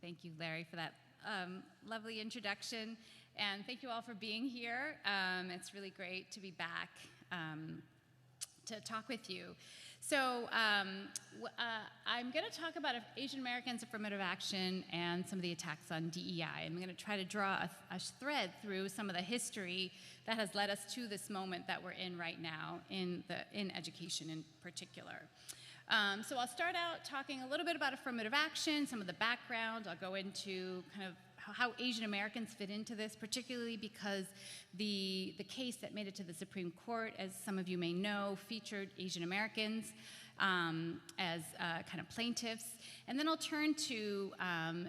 Thank you, Larry, for that lovely introduction. And thank you all for being here. It's really great to be back to talk with you. So I'm going to talk about Asian Americans, affirmative action, and some of the attacks on DEI. I'm going to try to draw a thread through some of the history that has led us to this moment that we're in right now in education in particular. So I'll start out talking a little bit about affirmative action, some of the background. I'll go into kind of how Asian Americans fit into this, particularly because the case that made it to the Supreme Court, as some of you may know, featured Asian Americans as kind of plaintiffs. And then I'll turn to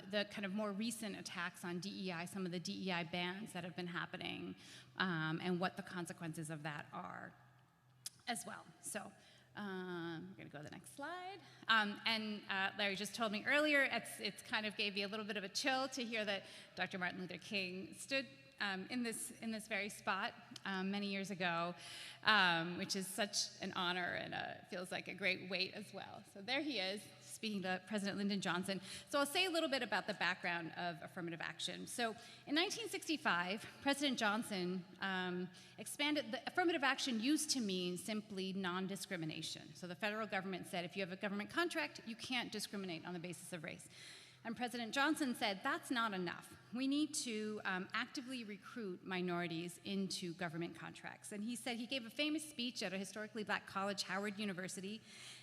the kind of more recent attacks on DEI, some of the DEI bans that have been happening, and what the consequences of that are as well. So we're going to go to the next slide. Larry just told me earlier, it's kind of gave me a little bit of a chill to hear that Dr. Martin Luther King stood in this very spot many years ago, which is such an honor and feels like a great weight as well. So there he is, speaking to President Lyndon Johnson. So I'll say a little bit about the background of affirmative action. So in 1965, President Johnson expanded the affirmative action used to mean simply non-discrimination. So the federal government said if you have a government contract, you can't discriminate on the basis of race. And President Johnson said, that's not enough. We need to actively recruit minorities into government contracts. And he said, he gave a famous speech at a historically black college, Howard University,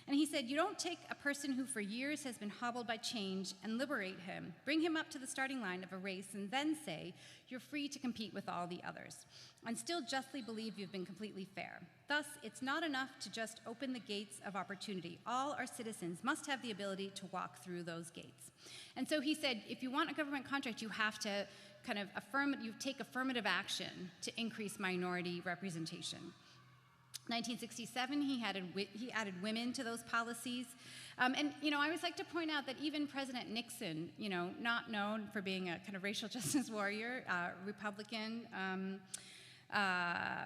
and he said, you don't take a person who for years has been hobbled by change and liberate him, bring him up to the starting line of a race, and then say, you're free to compete with all the others, and still justly believe you've been completely fair. Thus, it's not enough to just open the gates of opportunity. All our citizens must have the ability to walk through those gates. And so he said, if you want a government contract, you have to kind of take affirmative action to increase minority representation. 1967, he added women to those policies. And, I always like to point out that even President Nixon, not known for being a kind of racial justice warrior, Republican,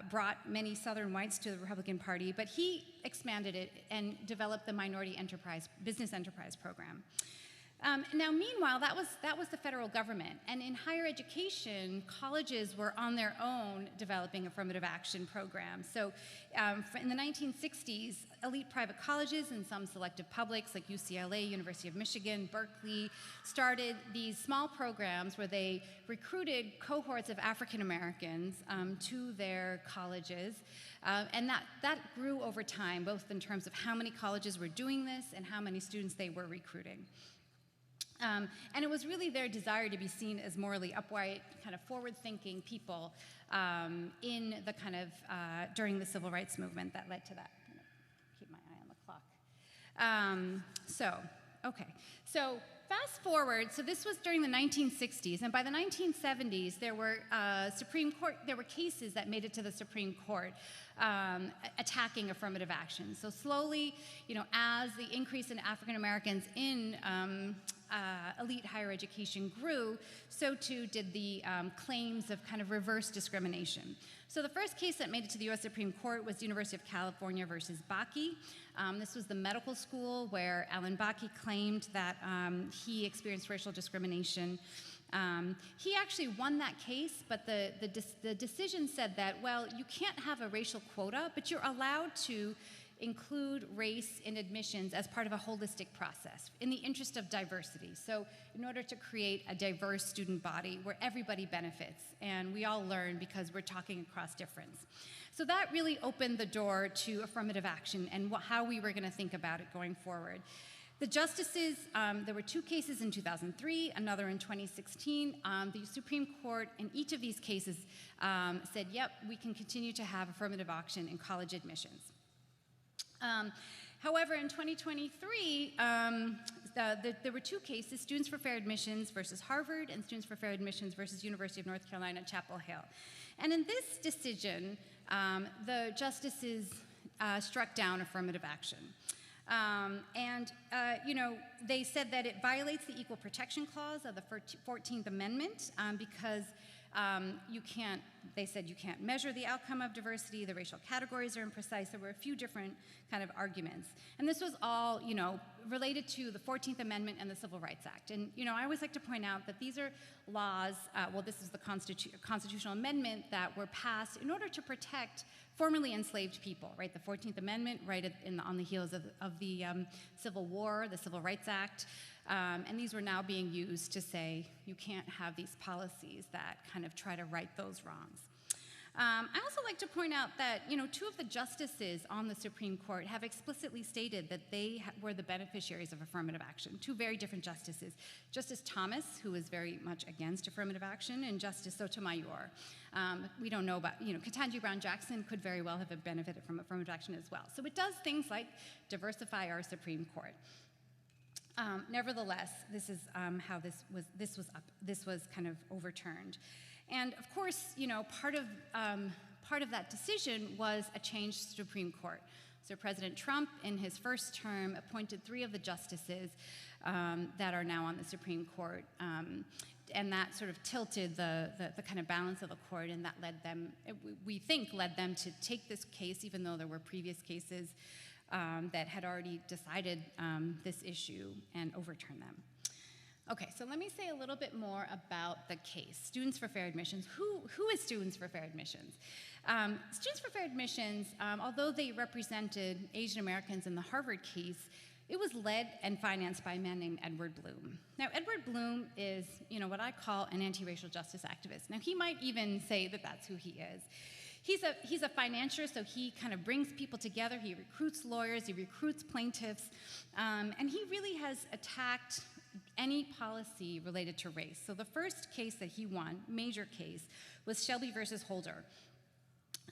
brought many Southern whites to the Republican Party, but he expanded it and developed the Minority Business Enterprise Program. Now, meanwhile, that was the federal government, and in higher education, colleges were on their own developing affirmative action programs. So in the 1960s, elite private colleges and some selective publics like UCLA, University of Michigan, Berkeley, started these small programs where they recruited cohorts of African Americans to their colleges, and that grew over time, both in terms of how many colleges were doing this and how many students they were recruiting. And it was really their desire to be seen as morally upright, kind of forward-thinking people in the kind of during the civil rights movement that led to that. I'm gonna keep my eye on the clock. So fast forward. So this was during the 1960s, and by the 1970s, there were cases that made it to the Supreme Court attacking affirmative action. So slowly, as the increase in African Americans in elite higher education grew, so too did the claims of kind of reverse discrimination. So the first case that made it to the U.S. Supreme Court was University of California versus Bakke. This was the medical school where Alan Bakke claimed that he experienced racial discrimination. He actually won that case, but the decision said that, well, you can't have a racial quota, but you're allowed to include race in admissions as part of a holistic process in the interest of diversity. So in order to create a diverse student body where everybody benefits and we all learn because we're talking across difference. So that really opened the door to affirmative action and how we were going to think about it going forward. The justices, there were two cases in 2003, another in 2016. The Supreme Court in each of these cases said, yep, we can continue to have affirmative action in college admissions. However, in 2023, there were two cases, Students for Fair Admissions versus Harvard and Students for Fair Admissions versus University of North Carolina, Chapel Hill. And in this decision, the justices struck down affirmative action. They said that it violates the Equal Protection Clause of the 14th Amendment because they said you can't measure the outcome of diversity, the racial categories are imprecise. There were a few different kind of arguments. And this was all, related to the 14th Amendment and the Civil Rights Act. And, I always like to point out that these are laws, this is the constitutional amendment that were passed in order to protect formerly enslaved people, right? The 14th Amendment, right on the heels of the Civil War, the Civil Rights Act. And these were now being used to say you can't have these policies that kind of try to right those wrongs. I also like to point out that, two of the justices on the Supreme Court have explicitly stated that they were the beneficiaries of affirmative action. Two very different justices. Justice Thomas, who is very much against affirmative action, and Justice Sotomayor. We don't know about, Ketanji Brown Jackson could very well have benefited from affirmative action as well. So it does things like diversify our Supreme Court. Nevertheless, this is how this was kind of overturned. And of course, part of that decision was a changed Supreme Court. So President Trump, in his first term, appointed 3 of the justices that are now on the Supreme Court, and that sort of tilted the kind of balance of the court, and that we think led them to take this case, even though there were previous cases that had already decided this issue and overturned them. Okay, so let me say a little bit more about the case. Students for Fair Admissions. Who is Students for Fair Admissions? Students for Fair Admissions, although they represented Asian Americans in the Harvard case, it was led and financed by a man named Edward Bloom. Now, Edward Bloom is, what I call an anti-racial justice activist. Now, he might even say that that's who he is. He's a financier, so he kind of brings people together. He recruits lawyers, he recruits plaintiffs, and he really has attacked any policy related to race. So the first case that he won, major case, was Shelby versus Holder.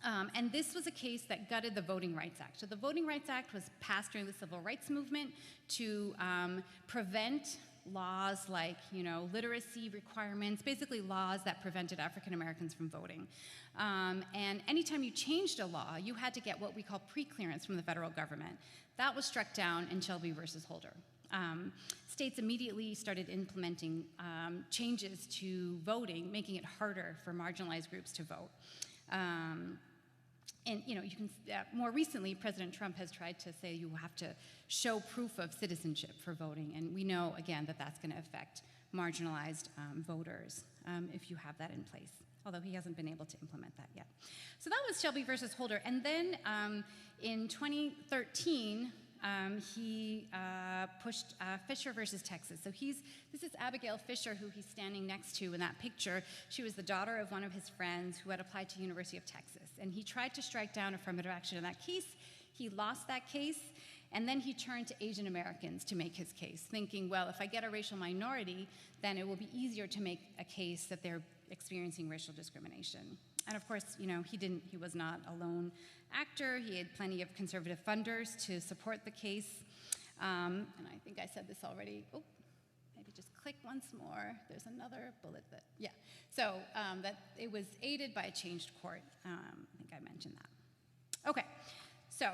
And this was a case that gutted the Voting Rights Act. So the Voting Rights Act was passed during the Civil Rights Movement to prevent laws like, literacy requirements, basically laws that prevented African Americans from voting. And anytime you changed a law, you had to get what we call pre-clearance from the federal government. That was struck down in Shelby versus Holder. States immediately started implementing changes to voting, making it harder for marginalized groups to vote. And you can more recently, President Trump has tried to say you have to show proof of citizenship for voting, and we know again that that's going to affect marginalized voters if you have that in place. Although he hasn't been able to implement that yet. So that was Shelby versus Holder, and then in 2013. He pushed Fisher versus Texas. So this is Abigail Fisher, who he's standing next to in that picture. She was the daughter of one of his friends who had applied to University of Texas. And he tried to strike down affirmative action in that case. He lost that case. And then he turned to Asian Americans to make his case, thinking, well, if I get a racial minority, then it will be easier to make a case that they're experiencing racial discrimination. And of course, he was not a lone actor. He had plenty of conservative funders to support the case. And I think I said this already. Oh, maybe just click once more. There's another bullet yeah. So that it was aided by a changed court. I think I mentioned that. Okay, so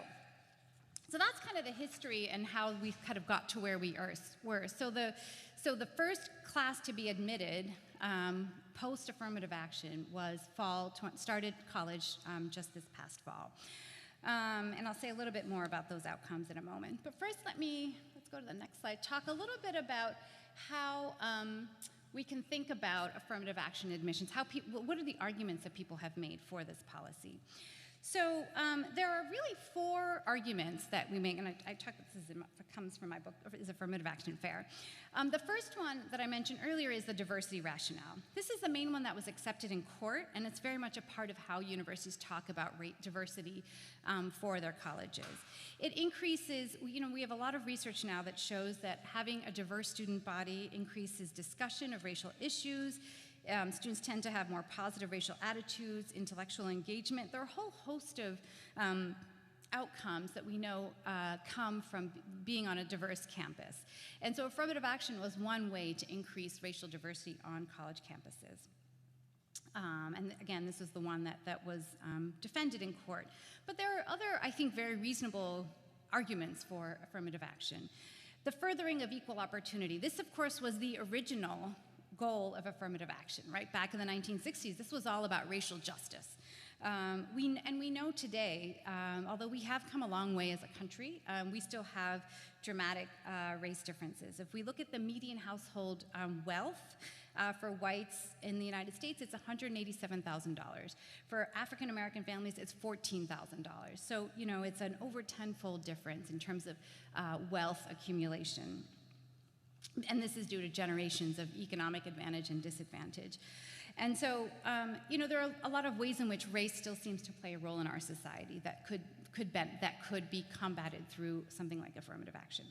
that's kind of the history and how we kind of got to where we were. So the first class to be admitted post-affirmative action was started college just this past fall. And I'll say a little bit more about those outcomes in a moment. But first, let's go to the next slide, talk a little bit about how we can think about affirmative action admissions, what are the arguments that people have made for this policy. So there are really 4 arguments that we make, and I talk, this comes from my book, is Affirmative Action Fair. The first one that I mentioned earlier is the diversity rationale. This is the main one that was accepted in court, and it's very much a part of how universities talk about diversity for their colleges. It increases, we have a lot of research now that shows that having a diverse student body increases discussion of racial issues. Students tend to have more positive racial attitudes, intellectual engagement. There are a whole host of outcomes that we know come from being on a diverse campus. And so affirmative action was one way to increase racial diversity on college campuses. And again, this was the one that was defended in court. But there are other, I think, very reasonable arguments for affirmative action. The furthering of equal opportunity. This, of course, was the original goal of affirmative action, right? Back in the 1960s, this was all about racial justice. We know today, although we have come a long way as a country, we still have dramatic race differences. If we look at the median household wealth for whites in the United States, it's $187,000. For African American families, it's $14,000. So, you know, it's an over tenfold difference in terms of wealth accumulation. And this is due to generations of economic advantage and disadvantage. And so, you know, there are a lot of ways in which race still seems to play a role in our society that could be combated through something like affirmative action.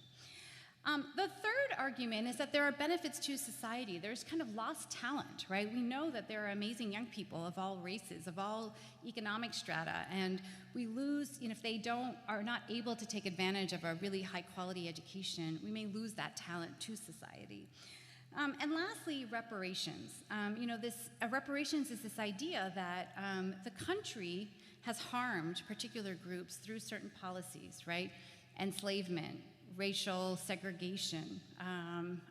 The third argument is that there are benefits to society. There's kind of lost talent, right? We know that there are amazing young people of all races, of all economic strata, and we lose, you know, if they are not able to take advantage of a really high quality education, we may lose that talent to society. And lastly, reparations. You know, reparations is this idea that the country has harmed particular groups through certain policies, right? Enslavement, racial segregation,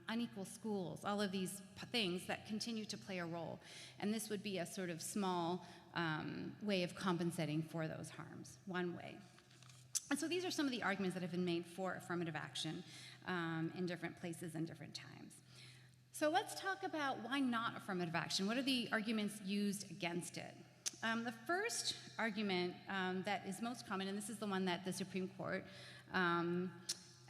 unequal schools, all of these things that continue to play a role. And this would be a sort of small way of compensating for those harms, one way. And so these are some of the arguments that have been made for affirmative action in different places and different times. So let's talk about why not affirmative action. What are the arguments used against it? The first argument that is most common, and this is the one that the Supreme Court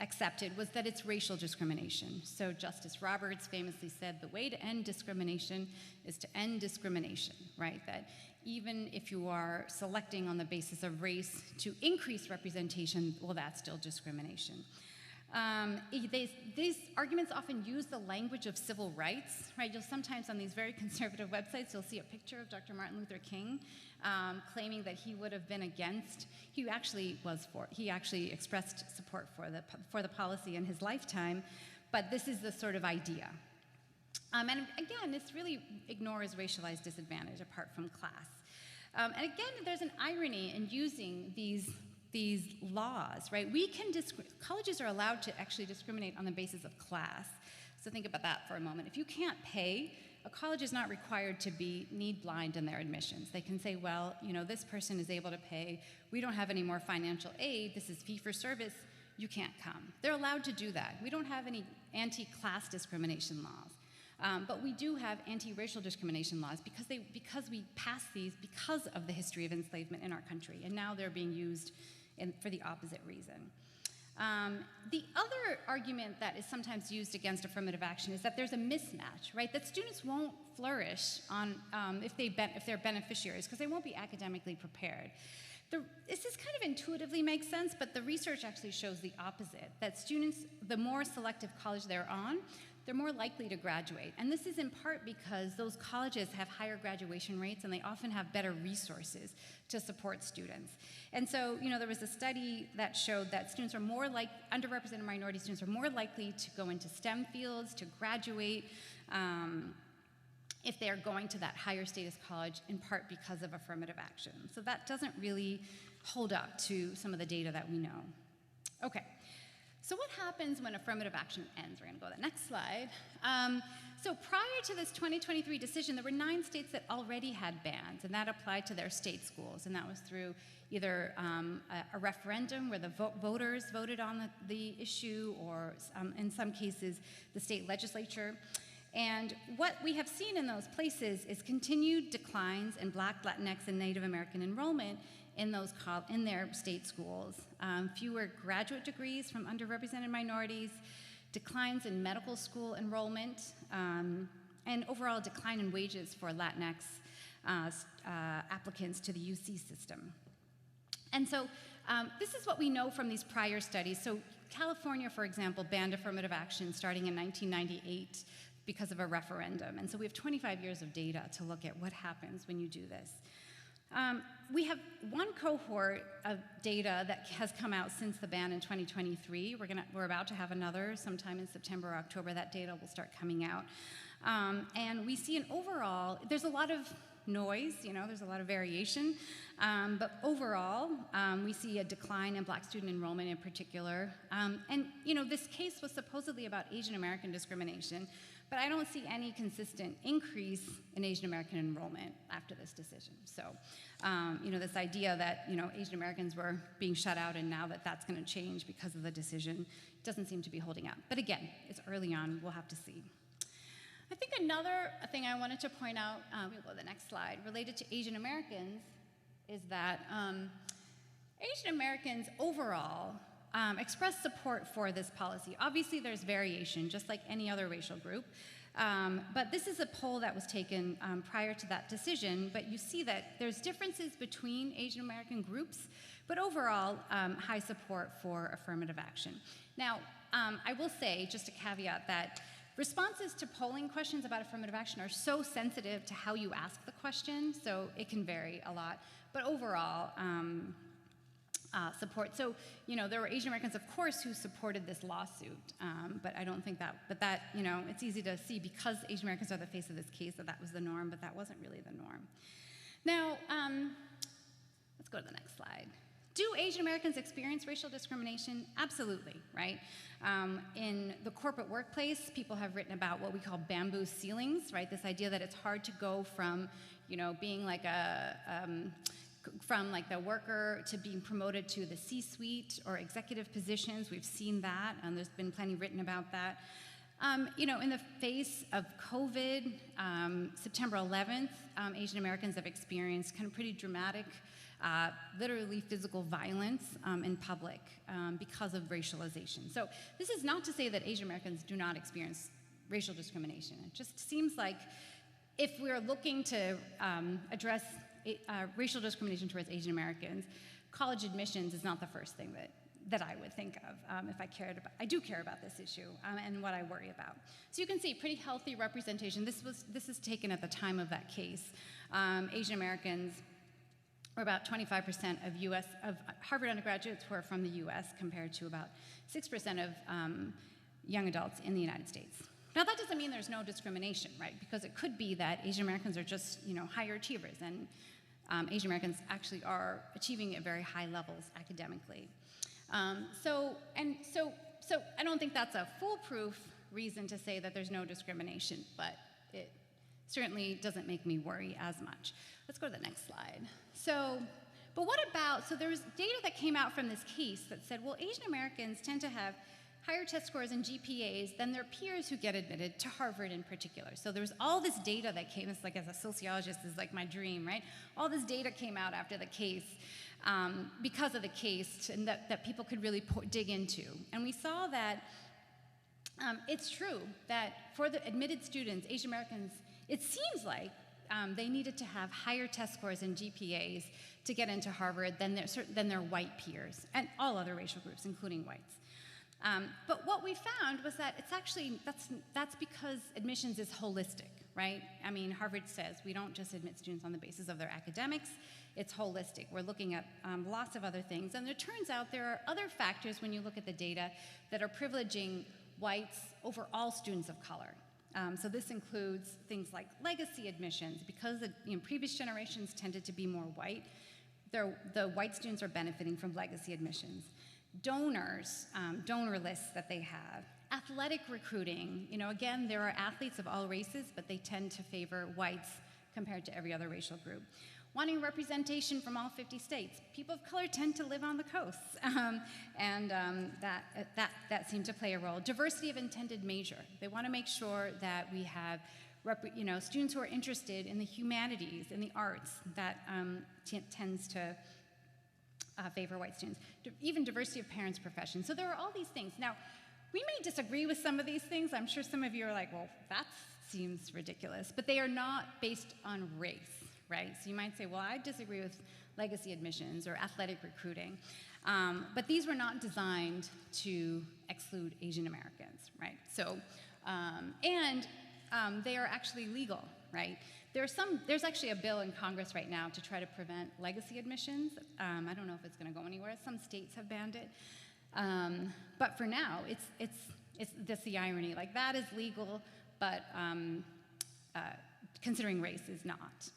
accepted, was that it's racial discrimination. So Justice Roberts famously said, the way to end discrimination is to end discrimination, right? That even if you are selecting on the basis of race to increase representation, well, that's still discrimination. These arguments often use the language of civil rights, right? You'll sometimes on these very conservative websites, you'll see a picture of Dr. Martin Luther King claiming that he would have been against, he actually expressed support for the policy in his lifetime, but this is the sort of idea. And again, this really ignores racialized disadvantage apart from class. And again, there's an irony in using these laws, right? Colleges are allowed to actually discriminate on the basis of class. So think about that for a moment. If you can't pay, a college is not required to be need blind in their admissions. They can say, well, you know, this person is able to pay. We don't have any more financial aid. This is fee for service. You can't come. They're allowed to do that. We don't have any anti-class discrimination laws. But we do have anti-racial discrimination laws because we passed these because of the history of enslavement in our country, and now they're being used for the opposite reason. The other argument that is sometimes used against affirmative action is that there's a mismatch, right? That students won't flourish on if they're beneficiaries because they won't be academically prepared. This kind of intuitively makes sense, but the research actually shows the opposite, that students, the more selective college they're on, they're more likely to graduate. And this is in part because those colleges have higher graduation rates and they often have better resources to support students. And so, you know, there was a study that showed that students are more underrepresented minority students are more likely to go into STEM fields, to graduate, if they are going to that higher status college, in part because of affirmative action. So that doesn't really hold up to some of the data that we know. Okay. So what happens when affirmative action ends? We're going to go to the next slide. So prior to this 2023 decision, there were 9 states that already had bans, and that applied to their state schools. And that was through either a referendum where the voters voted on the issue, or in some cases, the state legislature. And what we have seen in those places is continued declines in Black, Latinx, and Native American enrollment in their state schools, fewer graduate degrees from underrepresented minorities, declines in medical school enrollment, and overall decline in wages for Latinx applicants to the UC system. And so this is what we know from these prior studies. So California, for example, banned affirmative action starting in 1998 because of a referendum. And so we have 25 years of data to look at what happens when you do this. We have one cohort of data that has come out since the ban in 2023. We're about to have another sometime in September or October. That data will start coming out. And we see an overall, there's a lot of noise, you know, there's a lot of variation. But overall, we see a decline in Black student enrollment in particular. And, you know, this case was supposedly about Asian American discrimination. but I don't see any consistent increase in Asian American enrollment after this decision. So, this idea that, Asian Americans were being shut out and now that that's going to change because of the decision doesn't seem to be holding up. But again, it's early on, we'll have to see. I think another thing I wanted to point out, we'll go to the next slide, related to Asian Americans, is that Asian Americans overall express support for this policy. Obviously, there's variation, just like any other racial group. But this is a poll that was taken prior to that decision, but you see that there's differences between Asian American groups, but overall, high support for affirmative action. Now, I will say, just a caveat, that responses to polling questions about affirmative action are so sensitive to how you ask the question, so it can vary a lot. But overall, support. So, there were Asian Americans, of course, who supported this lawsuit, but I don't think that, it's easy to see because Asian Americans are the face of this case that was the norm, but that wasn't really the norm. Now, let's go to the next slide. Do Asian Americans experience racial discrimination? Absolutely, right? In the corporate workplace, people have written about what we call bamboo ceilings, right? This idea that it's hard to go from, being like from the worker to being promoted to the C-suite or executive positions. We've seen that, and there's been plenty written about that. In the face of COVID, September 11th, Asian Americans have experienced kind of pretty dramatic, literally physical violence in public because of racialization. So this is not to say that Asian Americans do not experience racial discrimination. It just seems like if we're looking to address racial discrimination towards Asian Americans, college admissions is not the first thing that I would think of if I cared about. I do care about this issue and what I worry about. So you can see pretty healthy representation. This is taken at the time of that case. Asian Americans were about 25% of Harvard undergraduates were from the U.S. compared to about 6% of young adults in the United States. Now that doesn't mean there's no discrimination, right? Because it could be that Asian Americans are just higher achievers, and Asian Americans actually are achieving at very high levels academically. So I don't think that's a foolproof reason to say that there's no discrimination, but it certainly doesn't make me worry as much. Let's go to the next slide. But what about, there was data that came out from this case that said, well, Asian Americans tend to have higher test scores and GPAs than their peers who get admitted to Harvard in particular. So there was all this data that came, it's like as a sociologist, is like my dream, right? All this data came out after the case because of the case, and that people could really dig into. And we saw that it's true that for the admitted students, Asian Americans, it seems like they needed to have higher test scores and GPAs to get into Harvard than their white peers, and all other racial groups, including whites. But what we found was that it's actually, that's because admissions is holistic, right? I mean, Harvard says we don't just admit students on the basis of their academics, it's holistic. We're looking at lots of other things, and it turns out there are other factors when you look at the data that are privileging whites over all students of color. So this includes things like legacy admissions. Because previous generations tended to be more white, the white students are benefiting from legacy admissions. Donors, donor lists that they have. Athletic recruiting, again, there are athletes of all races, but they tend to favor whites compared to every other racial group. Wanting representation from all 50 states. People of color tend to live on the coasts, that seemed to play a role. Diversity of intended major. They want to make sure that we have students who are interested in the humanities and the arts. That tends to favor white students. Even diversity of parents' professions. So there are all these things. Now, we may disagree with some of these things. I'm sure some of you are like, well, that seems ridiculous. But they are not based on race, right? So you might say, well, I disagree with legacy admissions or athletic recruiting. But these were not designed to exclude Asian Americans, right? So, they are actually legal, right? There's actually a bill in Congress right now to try to prevent legacy admissions. I don't know if it's going to go anywhere. Some states have banned it. But for now, that's the irony. Like, that is legal, but considering race is not.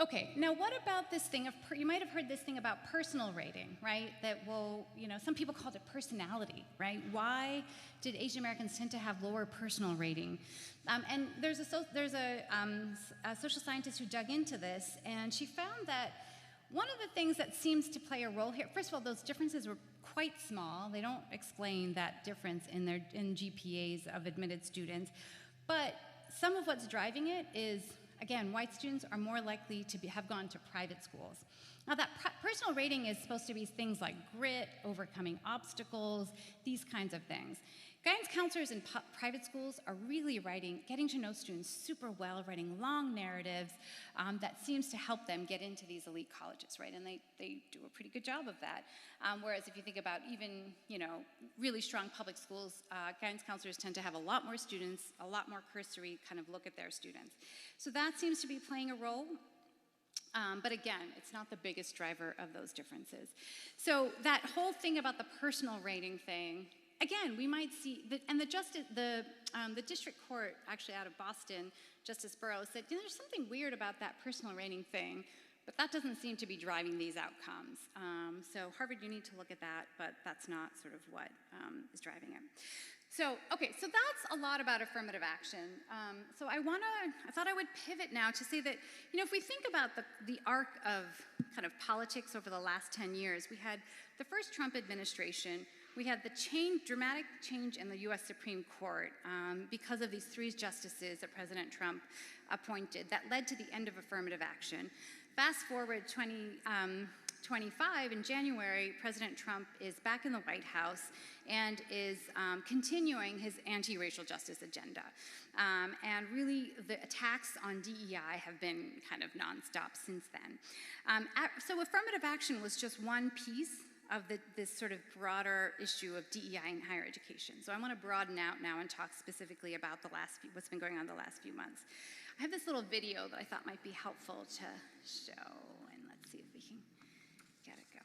Okay, now what about this thing of, you might have heard this thing about personal rating, right? That will, some people called it personality, right? Why did Asian Americans tend to have lower personal rating? And there's a social scientist who dug into this, and she found that one of the things that seems to play a role here, first of all, those differences were quite small. They don't explain that difference in GPAs of admitted students, but some of what's driving it is, again, white students are more likely to have gone to private schools. Now, that personal rating is supposed to be things like grit, overcoming obstacles, these kinds of things. Guidance counselors in private schools are really getting to know students super well, writing long narratives that seems to help them get into these elite colleges, right? And they do a pretty good job of that. Whereas if you think about even, really strong public schools, guidance counselors tend to have a lot more students, a lot more cursory kind of look at their students. So that seems to be playing a role. But again, it's not the biggest driver of those differences. So that whole thing about the personal rating thing, again, we might see, the district court actually out of Boston, Justice Burroughs said, there's something weird about that personal rating thing, but that doesn't seem to be driving these outcomes. So Harvard, you need to look at that, but that's not sort of what is driving it. So that's a lot about affirmative action. So I thought I would pivot now to say that, if we think about the arc of kind of politics over the last 10 years, we had the first Trump administration. We had the dramatic change in the US Supreme Court because of these 3 justices that President Trump appointed that led to the end of affirmative action. Fast forward 2025, in January, President Trump is back in the White House and is continuing his anti-racial justice agenda. And really, the attacks on DEI have been kind of nonstop since then. So affirmative action was just one piece of this sort of broader issue of DEI in higher education. So I want to broaden out now and talk specifically about what's been going on the last few months. I have this little video that I thought might be helpful to show, and let's see if we can get it going.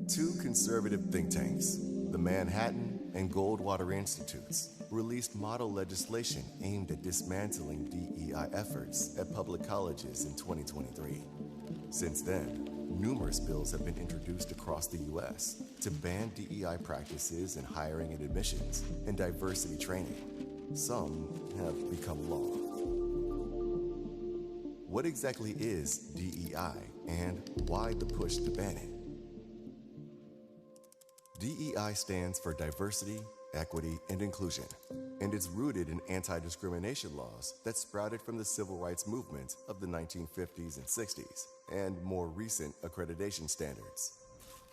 2 conservative think tanks, the Manhattan and Goldwater Institutes, released model legislation aimed at dismantling DEI efforts at public colleges in 2023. Since then, numerous bills have been introduced across the U.S. to ban DEI practices in hiring and admissions and diversity training. Some have become law. What exactly is DEI and why the push to ban it? DEI stands for diversity, equity, and inclusion, and it's rooted in anti-discrimination laws that sprouted from the civil rights movement of the 1950s and 60s, and more recent accreditation standards.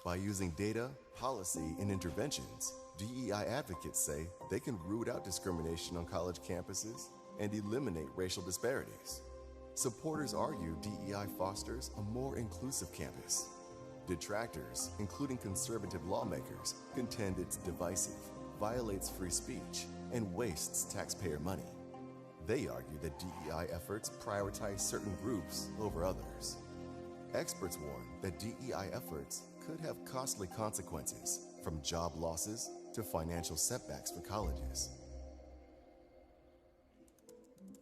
By using data, policy, and interventions, DEI advocates say they can root out discrimination on college campuses and eliminate racial disparities. Supporters argue DEI fosters a more inclusive campus. Detractors, including conservative lawmakers, contend it's divisive, violates free speech, and wastes taxpayer money. They argue that DEI efforts prioritize certain groups over others. Experts warn that DEI efforts could have costly consequences, from job losses to financial setbacks for colleges.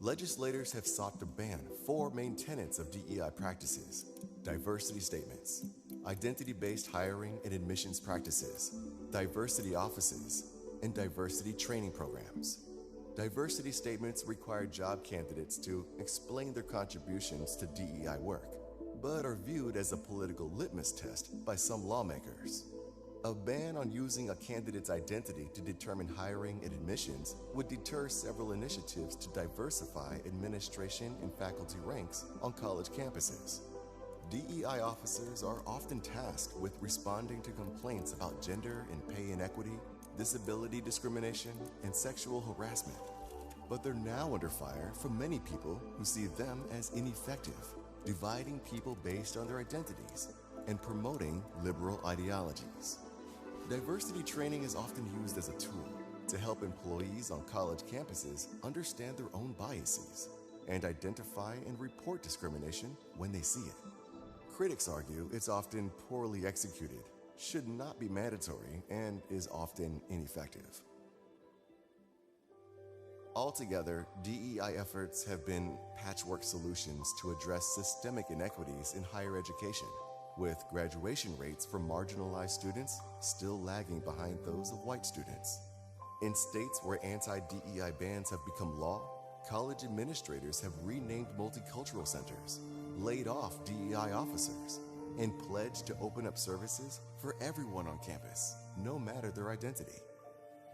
Legislators have sought to ban 4 main tenets of DEI practices: diversity statements, identity-based hiring and admissions practices, diversity offices, and diversity training programs. Diversity statements require job candidates to explain their contributions to DEI work, but are viewed as a political litmus test by some lawmakers. A ban on using a candidate's identity to determine hiring and admissions would deter several initiatives to diversify administration and faculty ranks on college campuses. DEI officers are often tasked with responding to complaints about gender and pay inequity, disability discrimination, and sexual harassment. But they're now under fire from many people who see them as ineffective, dividing people based on their identities and promoting liberal ideologies. Diversity training is often used as a tool to help employees on college campuses understand their own biases and identify and report discrimination when they see it. Critics argue it's often poorly executed should not be mandatory and is often ineffective. Altogether, DEI efforts have been patchwork solutions to address systemic inequities in higher education, with graduation rates for marginalized students still lagging behind those of white students. In states where anti-DEI bans have become law, college administrators have renamed multicultural centers, laid off DEI officers, and pledged to open up services for everyone on campus, no matter their identity.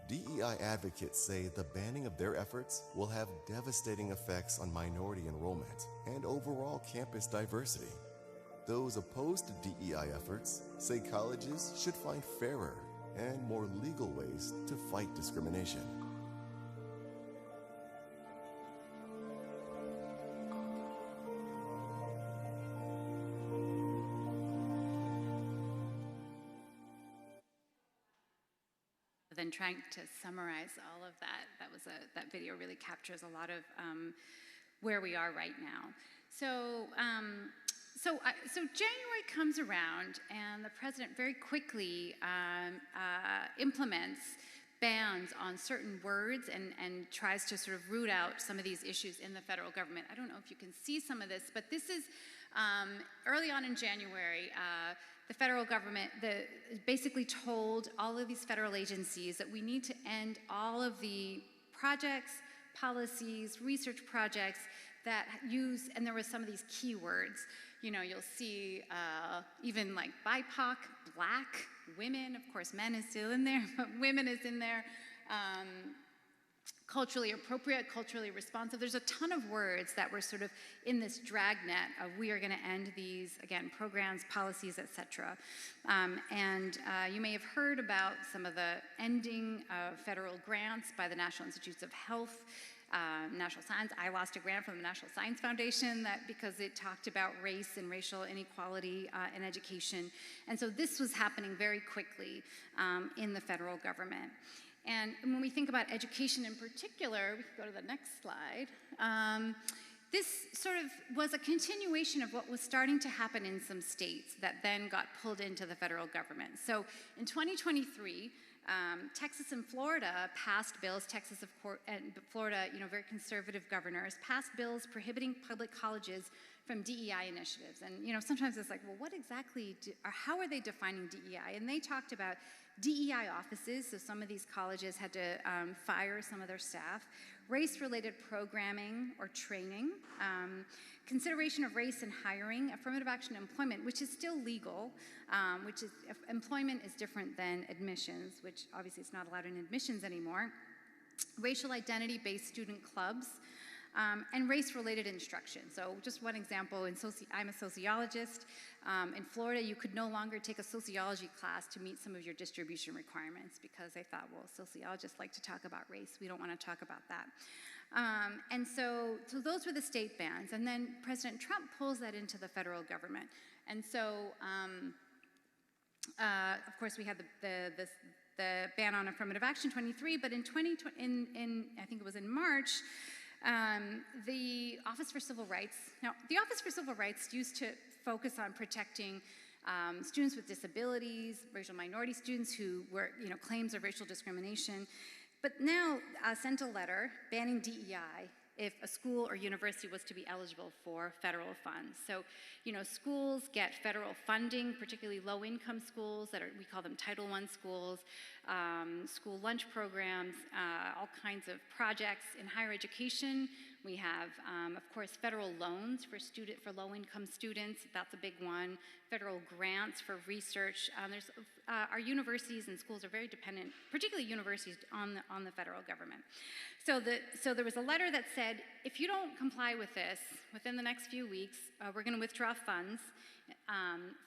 DEI advocates say the banning of their efforts will have devastating effects on minority enrollment and overall campus diversity. Those opposed to DEI efforts say colleges should find fairer and more legal ways to fight discrimination. Then trying to summarize all of that, that video really captures a lot of where we are right now. So January comes around, and the president very quickly implements bans on certain words and tries to sort of root out some of these issues in the federal government. I don't know if you can see some of this, but this is early on in January. The federal government basically told all of these federal agencies that we need to end all of the projects, policies, research projects that use, and there were some of these keywords. You know, you'll see even like BIPOC, Black, women, of course men is still in there, but women is in there. Culturally appropriate, culturally responsive. There's a ton of words that were sort of in this dragnet of we are going to end these, again, programs, policies, etc. You may have heard about some of the ending of federal grants by the National Institutes of Health, National Science. I lost a grant from the National Science Foundation because it talked about race and racial inequality in education. And so this was happening very quickly in the federal government. And when we think about education in particular, we can go to the next slide. This sort of was a continuation of what was starting to happen in some states that then got pulled into the federal government. So in 2023, Texas and Florida passed bills, Texas and Florida, very conservative governors, passed bills prohibiting public colleges from DEI initiatives. And sometimes it's like, well, what exactly, or how are they defining DEI? And they talked about DEI offices, so some of these colleges had to fire some of their staff, race-related programming or training, consideration of race in hiring, affirmative action employment, which is still legal, which is, employment is different than admissions, which obviously is not allowed in admissions anymore, racial identity-based student clubs, and race-related instruction. So just one example, I'm a sociologist. In Florida, you could no longer take a sociology class to meet some of your distribution requirements because they thought, well, sociologists like to talk about race. We don't want to talk about that. And so those were the state bans. And then President Trump pulls that into the federal government. And so, of course, we had the ban on affirmative action 23, but in I think it was in March, the Office for Civil Rights. Now, the Office for Civil Rights used to focus on protecting students with disabilities, racial minority students who were, claims of racial discrimination, but now sent a letter banning DEI if a school or university was to be eligible for federal funds. So, schools get federal funding, particularly low-income schools we call them Title I schools, school lunch programs, all kinds of projects. In higher education, we have, of course, federal loans for low-income students. That's a big one. Federal grants for research. Our universities and schools are very dependent, particularly universities, on the federal government. So there was a letter that said, if you don't comply with this within the next few weeks, we're going to withdraw funds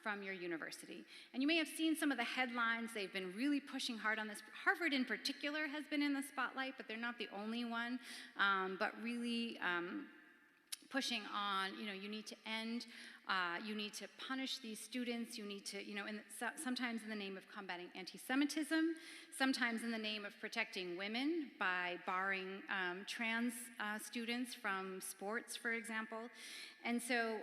from your university. And you may have seen some of the headlines. They've been really pushing hard on this. Harvard in particular has been in the spotlight, but they're not the only one. But really pushing on, you need to end, you need to punish these students, you need to, sometimes in the name of combating anti-Semitism, sometimes in the name of protecting women by barring trans students from sports, for example. And so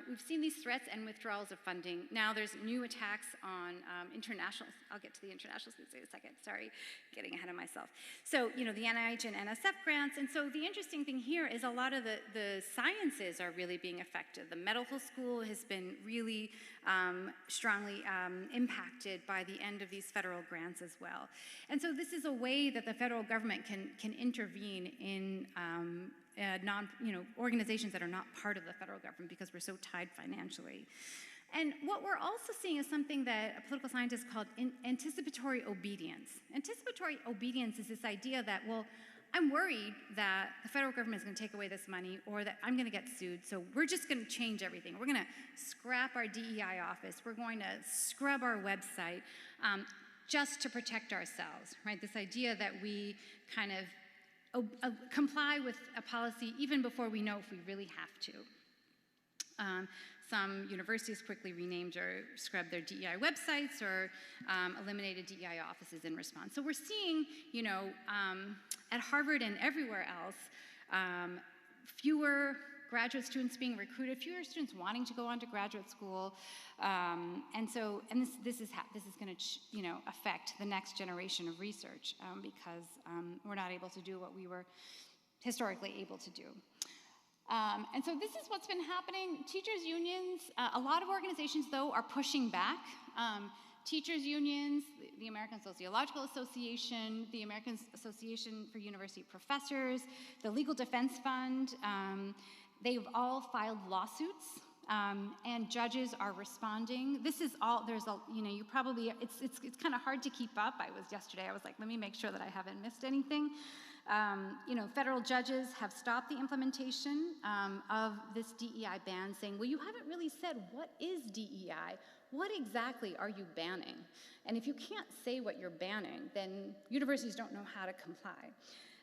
we've seen these threats and withdrawals of funding. Now there's new attacks on international, I'll get to the international students in a second, sorry, getting ahead of myself. So, the NIH and NSF grants, and so the interesting thing here is a lot of the sciences are really being affected. The medical school has been really strongly impacted by the end of these federal grants as well. And so this is a way that the federal government can intervene in organizations that are not part of the federal government because we're so tied financially. And what we're also seeing is something that a political scientist called anticipatory obedience. Anticipatory obedience is this idea that, well, I'm worried that the federal government is going to take away this money or that I'm going to get sued, so we're just going to change everything. We're going to scrap our DEI office. We're going to scrub our website just to protect ourselves, right? This idea that we kind of comply with a policy even before we know if we really have to. Some universities quickly renamed or scrubbed their DEI websites or eliminated DEI offices in response. So we're seeing, at Harvard and everywhere else, fewer graduate students being recruited, fewer students wanting to go on to graduate school, and this is going to affect the next generation of research because we're not able to do what we were historically able to do. And so this is what's been happening. Teachers' unions, a lot of organizations, though, are pushing back. Teachers' unions, the American Sociological Association, the American Association for University Professors, the Legal Defense Fund, they've all filed lawsuits, and judges are responding. This is all, you probably, it's kind of hard to keep up. Yesterday, I was like, let me make sure that I haven't missed anything. Federal judges have stopped the implementation of this DEI ban, saying, well, you haven't really said what is DEI? What exactly are you banning? And if you can't say what you're banning, then universities don't know how to comply.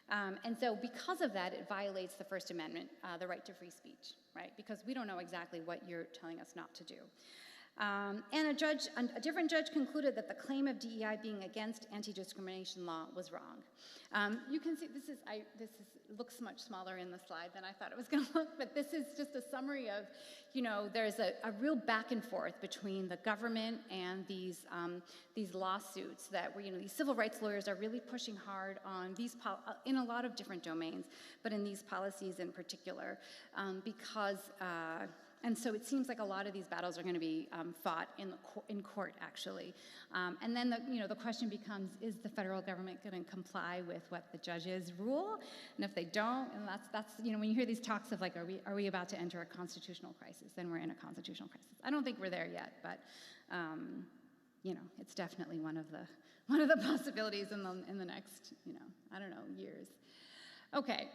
And so because of that, it violates the First Amendment, the right to free speech, right? Because we don't know exactly what you're telling us not to do. And a different judge concluded that the claim of DEI being against anti-discrimination law was wrong. You can see this looks much smaller in the slide than I thought it was going to look, but this is just a summary of, there's a real back and forth between the government and these lawsuits that these civil rights lawyers are really pushing hard on in a lot of different domains, but in these policies in particular, because. And so it seems like a lot of these battles are going to be fought in court, actually. And then the question becomes: is the federal government going to comply with what the judges rule? And if they don't, and that's when you hear these talks of like, are we about to enter a constitutional crisis? Then we're in a constitutional crisis. I don't think we're there yet, but it's definitely one of the possibilities in the next years. Okay.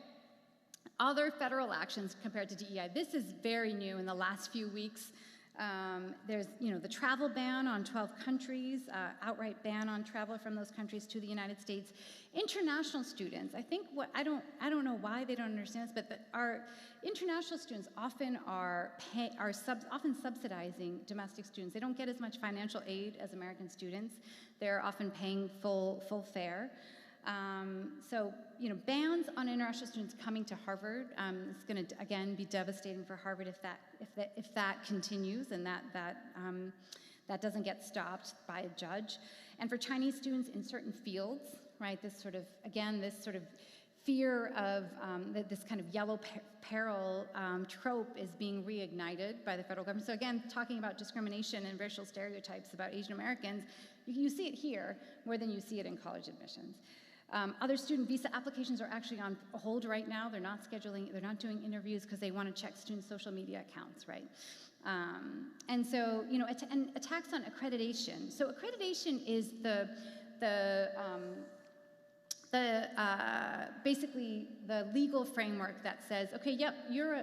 Other federal actions compared to DEI. This is very new in the last few weeks. There's, the travel ban on 12 countries, outright ban on travel from those countries to the United States. International students, I think I don't know why they don't understand this, but our international students often are often subsidizing domestic students. They don't get as much financial aid as American students. They're often paying full fare. So, bans on international students coming to Harvard is going to again be devastating for Harvard if that continues and that doesn't get stopped by a judge. And for Chinese students in certain fields, right? This sort of fear of this kind of yellow peril trope is being reignited by the federal government. So again, talking about discrimination and racial stereotypes about Asian Americans, you see it here more than you see it in college admissions. Other student visa applications are actually on hold right now. They're not doing interviews because they want to check student social media accounts, right? And so, and attacks on accreditation. So accreditation is basically the legal framework that says, okay, yep, you're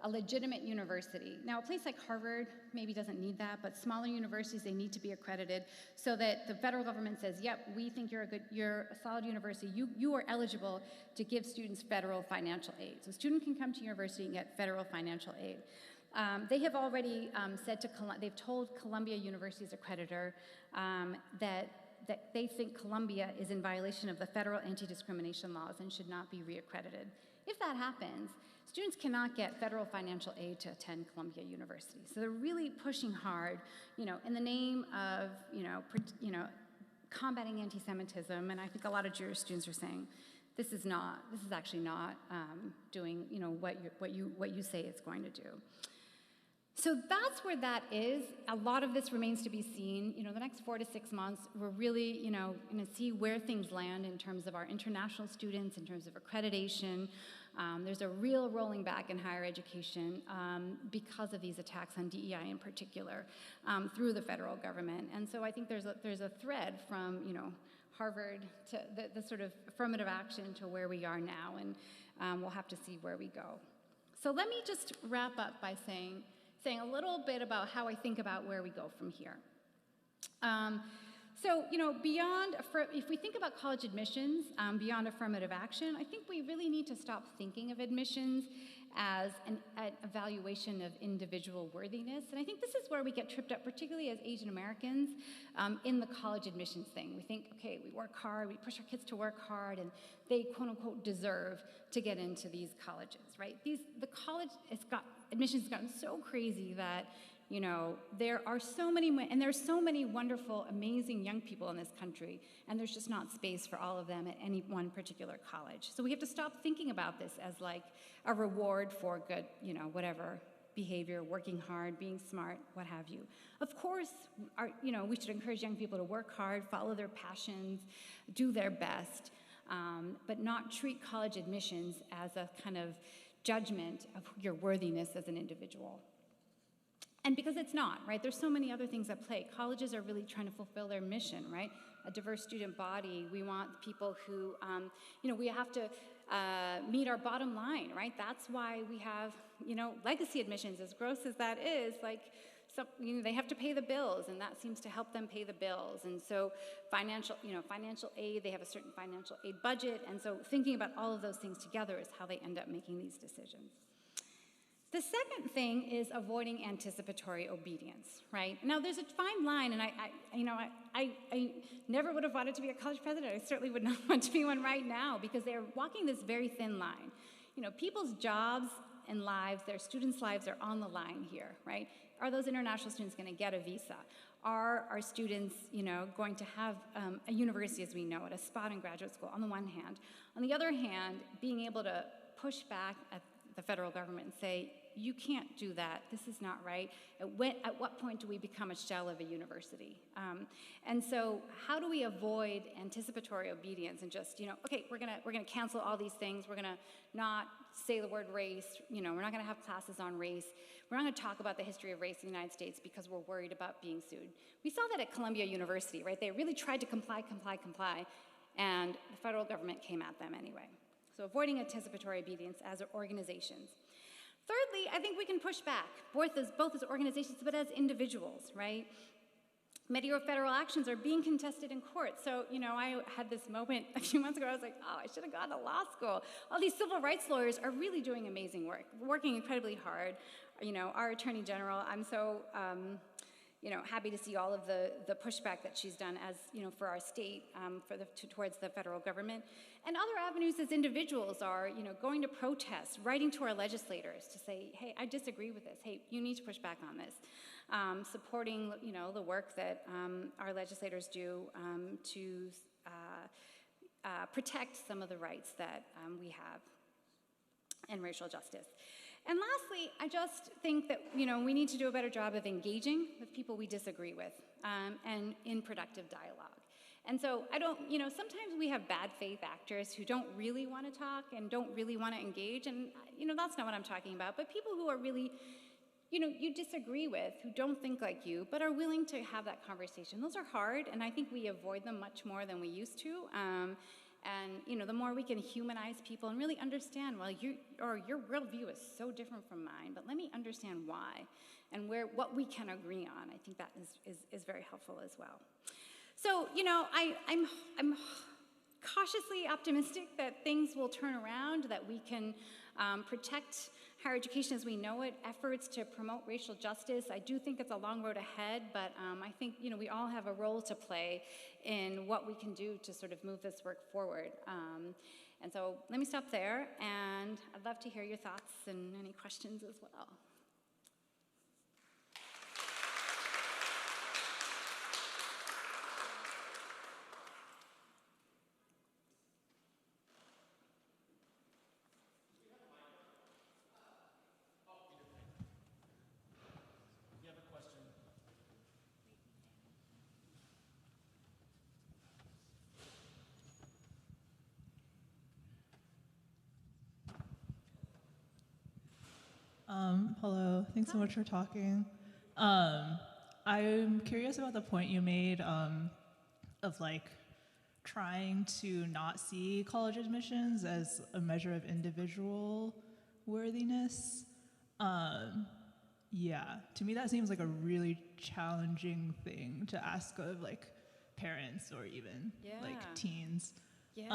a legitimate university. Now, a place like Harvard maybe doesn't need that, but smaller universities, they need to be accredited so that the federal government says, yep, we think you're a solid university. You are eligible to give students federal financial aid. So a student can come to university and get federal financial aid. They have already they've told Columbia University's accreditor that they think Columbia is in violation of the federal anti-discrimination laws and should not be reaccredited. If that happens, students cannot get federal financial aid to attend Columbia University. So they're really pushing hard, in the name of, combating anti-Semitism. And I think a lot of Jewish students are saying, this is actually not doing, what you say it's going to do. So that's where that is. A lot of this remains to be seen. The next 4 to 6 months, we're really, going to see where things land in terms of our international students, in terms of accreditation. There's a real rolling back in higher education because of these attacks on DEI in particular through the federal government. And so I think there's a thread from, Harvard to the sort of affirmative action to where we are now, and we'll have to see where we go. So let me just wrap up by saying a little bit about how I think about where we go from here. So, beyond, if we think about college admissions, beyond affirmative action, I think we really need to stop thinking of admissions as an evaluation of individual worthiness. And I think this is where we get tripped up, particularly as Asian Americans, in the college admissions thing. We think, okay, we work hard, we push our kids to work hard, and they, quote unquote, deserve to get into these colleges, right? Admissions has gotten so crazy that, there are so many, and there's so many wonderful, amazing young people in this country, and there's just not space for all of them at any one particular college. So we have to stop thinking about this as like a reward for good, whatever behavior, working hard, being smart, what have you. Of course, we should encourage young people to work hard, follow their passions, do their best, but not treat college admissions as a kind of judgment of your worthiness as an individual. And because it's not, right? There's so many other things at play. Colleges are really trying to fulfill their mission, right? A diverse student body. We want people who, we have to meet our bottom line, right? That's why we have, legacy admissions, as gross as that is, they have to pay the bills, and that seems to help them pay the bills. And so financial aid, they have a certain financial aid budget, and so thinking about all of those things together is how they end up making these decisions. The second thing is avoiding anticipatory obedience, right? Now, there's a fine line, and I never would have wanted to be a college president. I certainly would not want to be one right now, because they're walking this very thin line. People's jobs and lives, their students' lives are on the line here, right? Are those international students going to get a visa? Are our students, going to have a university as we know it, a spot in graduate school, on the one hand? On the other hand, being able to push back at the federal government and say, you can't do that, this is not right. At what point do we become a shell of a university? And so how do we avoid anticipatory obedience and just, okay, we're gonna cancel all these things, we're gonna not say the word race, we're not gonna have classes on race, we're not gonna talk about the history of race in the United States because we're worried about being sued. We saw that at Columbia University, right? They really tried to comply, and the federal government came at them anyway. So avoiding anticipatory obedience as organizations. Thirdly, I think we can push back, both as organizations, but as individuals, right? Many federal actions are being contested in court. So, I had this moment a few months ago, I was like, oh, I should have gone to law school. All these civil rights lawyers are really doing amazing work, working incredibly hard. Our Attorney General, I'm so, happy to see all of the pushback that she's done as, for our state, towards the federal government. And other avenues as individuals are, going to protest, writing to our legislators to say, hey, I disagree with this. Hey, you need to push back on this. Supporting, the work that our legislators do to protect some of the rights that we have and racial justice. And lastly, I just think that, we need to do a better job of engaging with people we disagree with and in productive dialogue. And so sometimes we have bad faith actors who don't really want to talk and don't really want to engage, and, that's not what I'm talking about, but people who are really, you disagree with, who don't think like you, but are willing to have that conversation. Those are hard, and I think we avoid them much more than we used to. And the more we can humanize people and really understand, well, your worldview is so different from mine, but let me understand why and what we can agree on. I think that is very helpful as well. So, I'm cautiously optimistic that things will turn around, that we can protect higher education as we know it, efforts to promote racial justice. I do think it's a long road ahead, but I think we all have a role to play in what we can do to sort of move this work forward. And so let me stop there, and I'd love to hear your thoughts and any questions as well. Hello, thanks so much for talking. I'm curious about the point you made of like trying to not see college admissions as a measure of individual worthiness. Yeah, to me that seems like a really challenging thing to ask of like parents or even like Yeah. teens. Yeah.